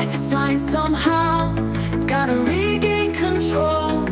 life is fine somehow. Gotta regain control.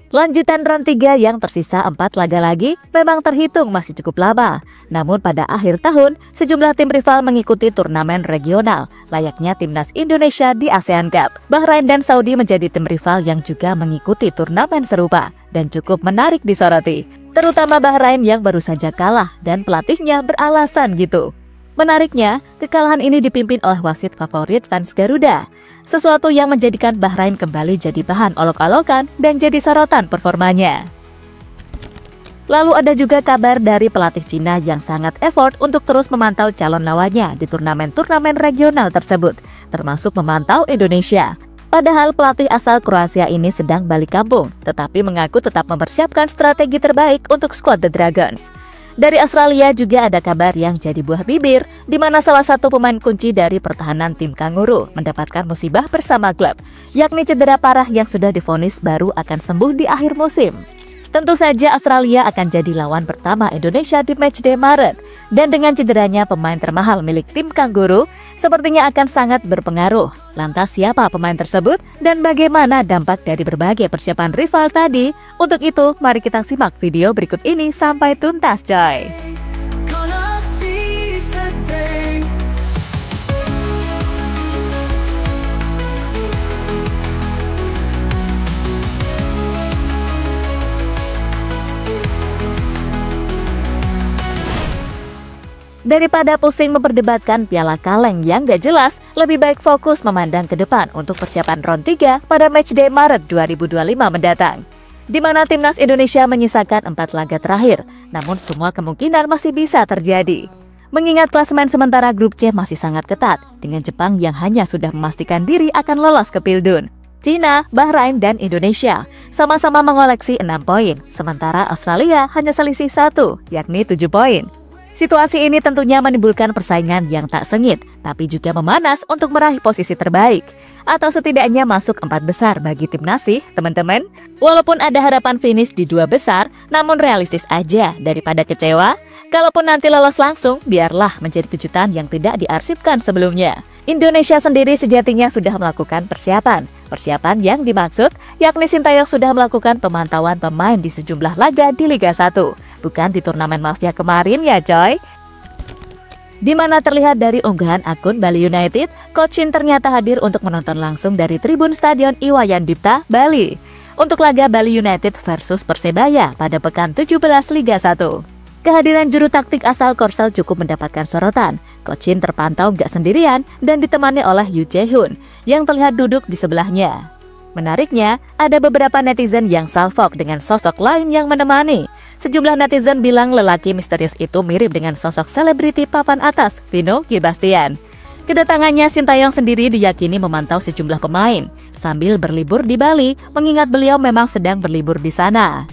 Lanjutan round 3 yang tersisa 4 laga lagi memang terhitung masih cukup lama. Namun pada akhir tahun, sejumlah tim rival mengikuti turnamen regional, layaknya timnas Indonesia di ASEAN Cup. Bahrain dan Saudi menjadi tim rival yang juga mengikuti turnamen serupa dan cukup menarik disoroti. Terutama Bahrain yang baru saja kalah dan pelatihnya beralasan gitu. Menariknya, kekalahan ini dipimpin oleh wasit favorit fans Garuda. Sesuatu yang menjadikan Bahrain kembali jadi bahan olok-olokan dan jadi sorotan performanya. Lalu ada juga kabar dari pelatih Cina yang sangat effort untuk terus memantau calon lawannya di turnamen-turnamen regional tersebut, termasuk memantau Indonesia. Padahal pelatih asal Kroasia ini sedang balik kampung, tetapi mengaku tetap mempersiapkan strategi terbaik untuk skuad The Dragons. Dari Australia juga ada kabar yang jadi buah bibir, di mana salah satu pemain kunci dari pertahanan tim Kanguru mendapatkan musibah bersama klub, yakni cedera parah yang sudah divonis baru akan sembuh di akhir musim. Tentu saja Australia akan jadi lawan pertama Indonesia di matchday Maret, dan dengan cederanya pemain termahal milik tim Kanguru, sepertinya akan sangat berpengaruh. Lantas siapa pemain tersebut dan bagaimana dampak dari berbagai persiapan rival tadi? Untuk itu, mari kita simak video berikut ini sampai tuntas, coy. Gonna seize the day. Daripada pusing memperdebatkan piala kaleng yang gak jelas, lebih baik fokus memandang ke depan untuk persiapan round 3 pada matchday Maret 2025 mendatang. Di mana timnas Indonesia menyisakan 4 laga terakhir, namun semua kemungkinan masih bisa terjadi. Mengingat klasemen sementara grup C masih sangat ketat, dengan Jepang yang hanya sudah memastikan diri akan lolos ke Pildun. Cina, Bahrain, dan Indonesia sama-sama mengoleksi 6 poin, sementara Australia hanya selisih 1, yakni 7 poin. Situasi ini tentunya menimbulkan persaingan yang tak sengit, tapi juga memanas untuk meraih posisi terbaik, atau setidaknya masuk 4 besar bagi timnas sih, teman-teman. Walaupun ada harapan finish di 2 besar, namun realistis aja daripada kecewa. Kalaupun nanti lolos langsung, biarlah menjadi kejutan yang tidak diarsipkan sebelumnya. Indonesia sendiri sejatinya sudah melakukan persiapan. Persiapan yang dimaksud, yakni Sintayong sudah melakukan pemantauan pemain di sejumlah laga di Liga 1. Bukan di turnamen mafia kemarin ya coy. Di mana terlihat dari unggahan akun Bali United, Coach Shin ternyata hadir untuk menonton langsung dari tribun Stadion Iwayan Dipta, Bali, untuk laga Bali United versus Persebaya pada pekan 17 Liga 1. Kehadiran juru taktik asal Korsel cukup mendapatkan sorotan. Coach Shin terpantau gak sendirian dan ditemani oleh Yu Jae-hoon yang terlihat duduk di sebelahnya. Menariknya, ada beberapa netizen yang salfok dengan sosok lain yang menemani. Sejumlah netizen bilang lelaki misterius itu mirip dengan sosok selebriti papan atas, Vino Gebastian. Kedatangannya Sintayong sendiri diyakini memantau sejumlah pemain sambil berlibur di Bali, mengingat beliau memang sedang berlibur di sana.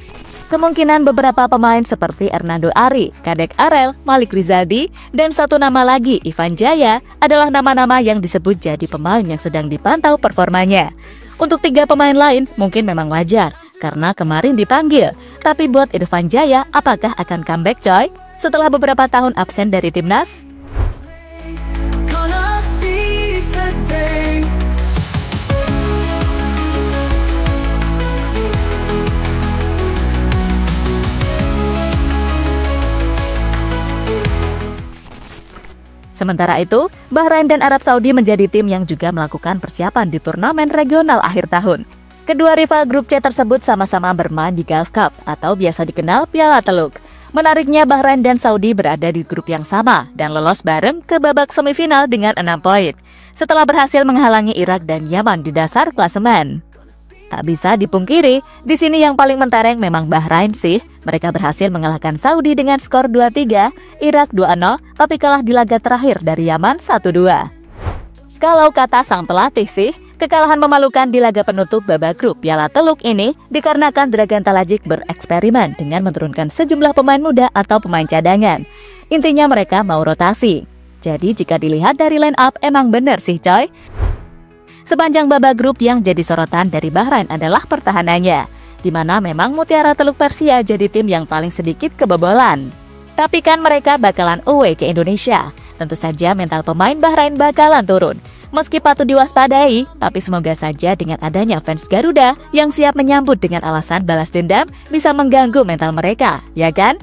Kemungkinan beberapa pemain seperti Hernando Ari, Kadek Arel, Malik Rizaldi, dan satu nama lagi, Ivan Jaya, adalah nama-nama yang disebut jadi pemain yang sedang dipantau performanya. Untuk 3 pemain lain mungkin memang wajar, karena kemarin dipanggil. Tapi buat Irfan Jaya, apakah akan comeback coy? Setelah beberapa tahun absen dari timnas? Gonna seize the day. Sementara itu, Bahrain dan Arab Saudi menjadi tim yang juga melakukan persiapan di turnamen regional akhir tahun. Kedua rival grup C tersebut sama-sama bermain di Gulf Cup atau biasa dikenal Piala Teluk. Menariknya Bahrain dan Saudi berada di grup yang sama dan lolos bareng ke babak semifinal dengan 6 poin, setelah berhasil menghalangi Irak dan Yaman di dasar klasemen. Tak bisa dipungkiri, di sini yang paling mentereng memang Bahrain sih. Mereka berhasil mengalahkan Saudi dengan skor 2-3, Irak 2-0, tapi kalah di laga terakhir dari Yaman 1-2. Kalau kata sang pelatih sih, kekalahan memalukan di laga penutup babak grup Piala Teluk ini dikarenakan Dragan Talajik bereksperimen dengan menurunkan sejumlah pemain muda atau pemain cadangan. Intinya mereka mau rotasi. Jadi jika dilihat dari line up emang bener sih coy. Sepanjang babak grup yang jadi sorotan dari Bahrain adalah pertahanannya, di mana memang Mutiara Teluk Persia jadi tim yang paling sedikit kebobolan. Tapi kan mereka bakalan away ke Indonesia. Tentu saja mental pemain Bahrain bakalan turun. Meski patut diwaspadai, tapi semoga saja dengan adanya fans Garuda yang siap menyambut dengan alasan balas dendam bisa mengganggu mental mereka, ya kan?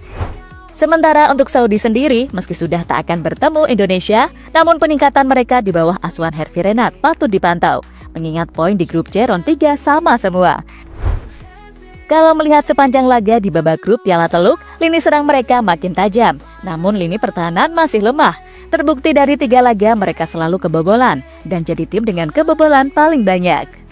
Sementara untuk Saudi sendiri, meski sudah tak akan bertemu Indonesia, namun peningkatan mereka di bawah asuhan Hervi Renat patut dipantau, mengingat poin di grup C round 3 sama semua. Kalau melihat sepanjang laga di babak grup Piala Teluk, lini serang mereka makin tajam, namun lini pertahanan masih lemah. Terbukti dari 3 laga mereka selalu kebobolan, dan jadi tim dengan kebobolan paling banyak.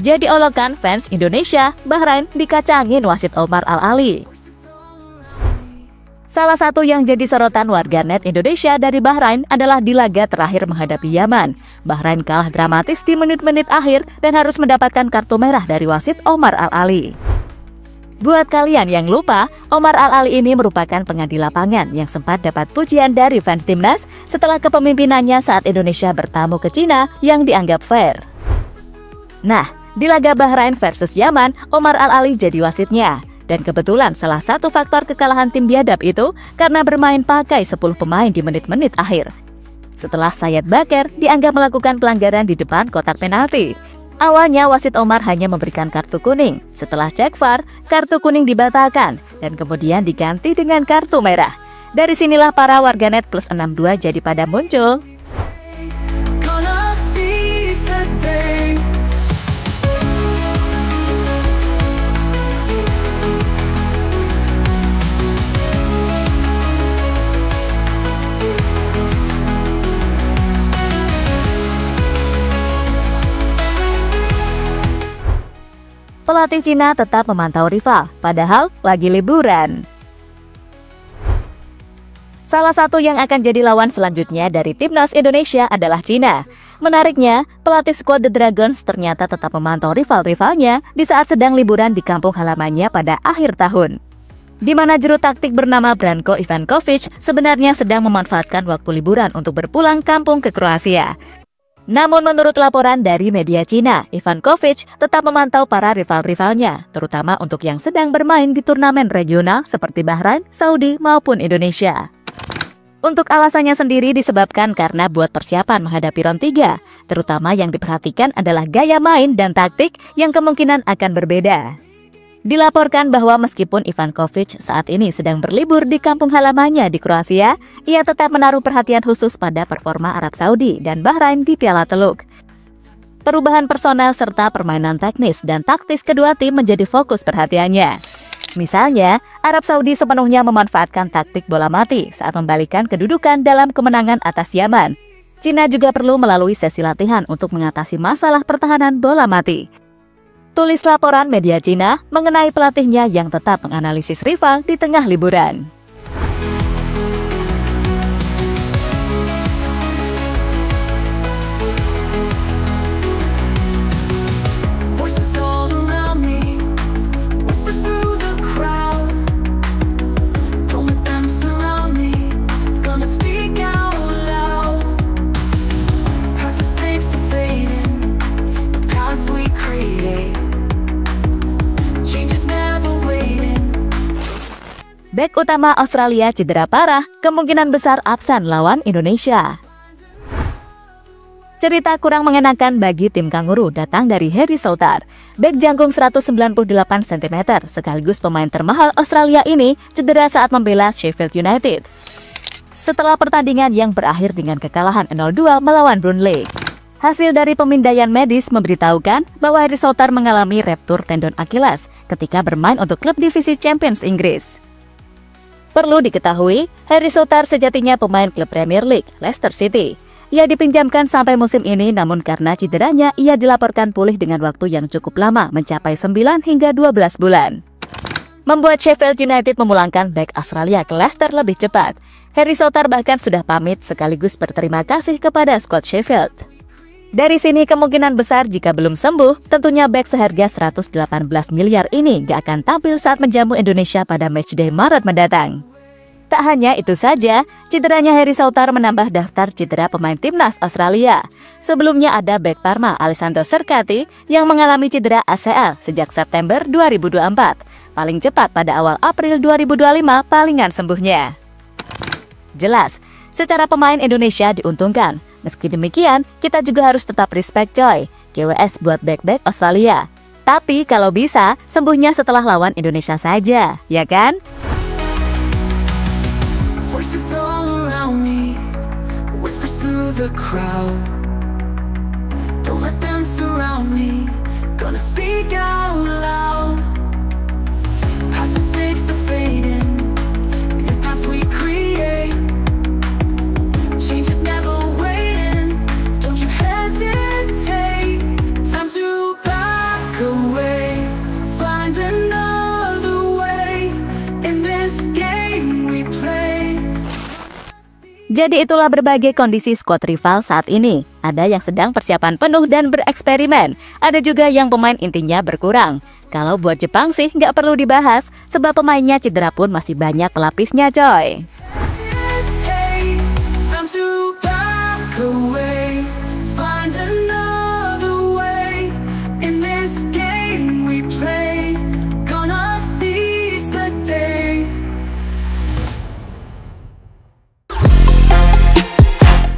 Jadi olokan fans Indonesia, Bahrain dikacangin wasit Omar Al-Ali. Salah satu yang jadi sorotan warganet Indonesia dari Bahrain adalah di laga terakhir menghadapi Yaman. Bahrain kalah dramatis di menit-menit akhir dan harus mendapatkan kartu merah dari wasit Omar Al-Ali. Buat kalian yang lupa, Omar Al-Ali ini merupakan pengadil lapangan yang sempat dapat pujian dari fans timnas setelah kepemimpinannya saat Indonesia bertamu ke Cina yang dianggap fair. Nah, di laga Bahrain versus Yaman, Omar Al-Ali jadi wasitnya. Dan kebetulan salah satu faktor kekalahan tim biadab itu karena bermain pakai 10 pemain di menit-menit akhir. Setelah Sayed Baker dianggap melakukan pelanggaran di depan kotak penalti. Awalnya wasit Omar hanya memberikan kartu kuning. Setelah cek VAR, kartu kuning dibatalkan dan kemudian diganti dengan kartu merah. Dari sinilah para warganet plus 62 jadi pada muncul. Pelatih Cina tetap memantau rival, padahal lagi liburan. Salah satu yang akan jadi lawan selanjutnya dari timnas Indonesia adalah Cina. Menariknya, pelatih skuad The Dragons ternyata tetap memantau rival-rivalnya di saat sedang liburan di kampung halamannya pada akhir tahun. Di mana juru taktik bernama Branko Ivankovic sebenarnya sedang memanfaatkan waktu liburan untuk berpulang kampung ke Kroasia. Namun menurut laporan dari media Cina, Ivankovic tetap memantau para rival-rivalnya, terutama untuk yang sedang bermain di turnamen regional seperti Bahrain, Saudi, maupun Indonesia. Untuk alasannya sendiri disebabkan karena buat persiapan menghadapi round 3, terutama yang diperhatikan adalah gaya main dan taktik yang kemungkinan akan berbeda. Dilaporkan bahwa meskipun Ivankovic saat ini sedang berlibur di kampung halamannya di Kroasia, ia tetap menaruh perhatian khusus pada performa Arab Saudi dan Bahrain di Piala Teluk. Perubahan personel serta permainan teknis dan taktis kedua tim menjadi fokus perhatiannya. Misalnya, Arab Saudi sepenuhnya memanfaatkan taktik bola mati saat membalikkan kedudukan dalam kemenangan atas Yaman. Cina juga perlu melalui sesi latihan untuk mengatasi masalah pertahanan bola mati. Tulis laporan media Cina mengenai pelatihnya yang tetap menganalisis rival di tengah liburan. Bek utama Australia cedera parah, kemungkinan besar absen lawan Indonesia. Cerita kurang mengenakan bagi tim Kanguru datang dari Harry Souttar. Bek jangkung 198 cm sekaligus pemain termahal Australia ini cedera saat membela Sheffield United. Setelah pertandingan yang berakhir dengan kekalahan 0-2 melawan Burnley. Hasil dari pemindaian medis memberitahukan bahwa Harry Souttar mengalami ruptur tendon Achilles ketika bermain untuk klub divisi Champions Inggris. Perlu diketahui, Harry Souttar sejatinya pemain klub Premier League, Leicester City. Ia dipinjamkan sampai musim ini, namun karena cederanya, ia dilaporkan pulih dengan waktu yang cukup lama, mencapai 9 hingga 12 bulan. Membuat Sheffield United memulangkan bek Australia ke Leicester lebih cepat. Harry Souttar bahkan sudah pamit sekaligus berterima kasih kepada skuad Sheffield. Dari sini kemungkinan besar jika belum sembuh, tentunya bek seharga 118 miliar ini gak akan tampil saat menjamu Indonesia pada matchday Maret mendatang. Tak hanya itu saja, cederanya Harry Souttar menambah daftar cedera pemain timnas Australia. Sebelumnya ada bek Parma Alessandro Cercati yang mengalami cedera ACL sejak September 2024. Paling cepat pada awal April 2025 palingan sembuhnya. Jelas, secara pemain Indonesia diuntungkan. Meski demikian, kita juga harus tetap respect coy. GWS buat bek-bek Australia. Tapi kalau bisa, sembuhnya setelah lawan Indonesia saja, ya kan? Voices all around me, whispers through the crowd. Don't let them surround me, gonna speak out loud. Past mistakes are fading, the past we create. Change is never waiting, don't you hesitate. Time to back away, find another way. In this game we play. Jadi itulah berbagai kondisi skuad rival saat ini. Ada yang sedang persiapan penuh dan bereksperimen. Ada juga yang pemain intinya berkurang. Kalau buat Jepang sih nggak perlu dibahas, sebab pemainnya cedera pun masih banyak pelapisnya coy. Time to back away, find another way. In this game we play, gonna seize the day.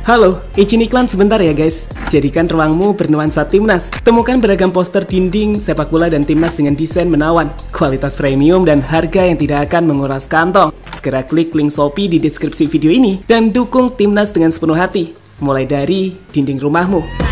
Halo, izin iklan sebentar ya guys. Jadikan ruangmu bernuansa timnas. Temukan beragam poster dinding, sepak bola dan timnas dengan desain menawan, kualitas premium dan harga yang tidak akan menguras kantong. Segera klik link Shopee di deskripsi video ini dan dukung timnas dengan sepenuh hati. Mulai dari dinding rumahmu.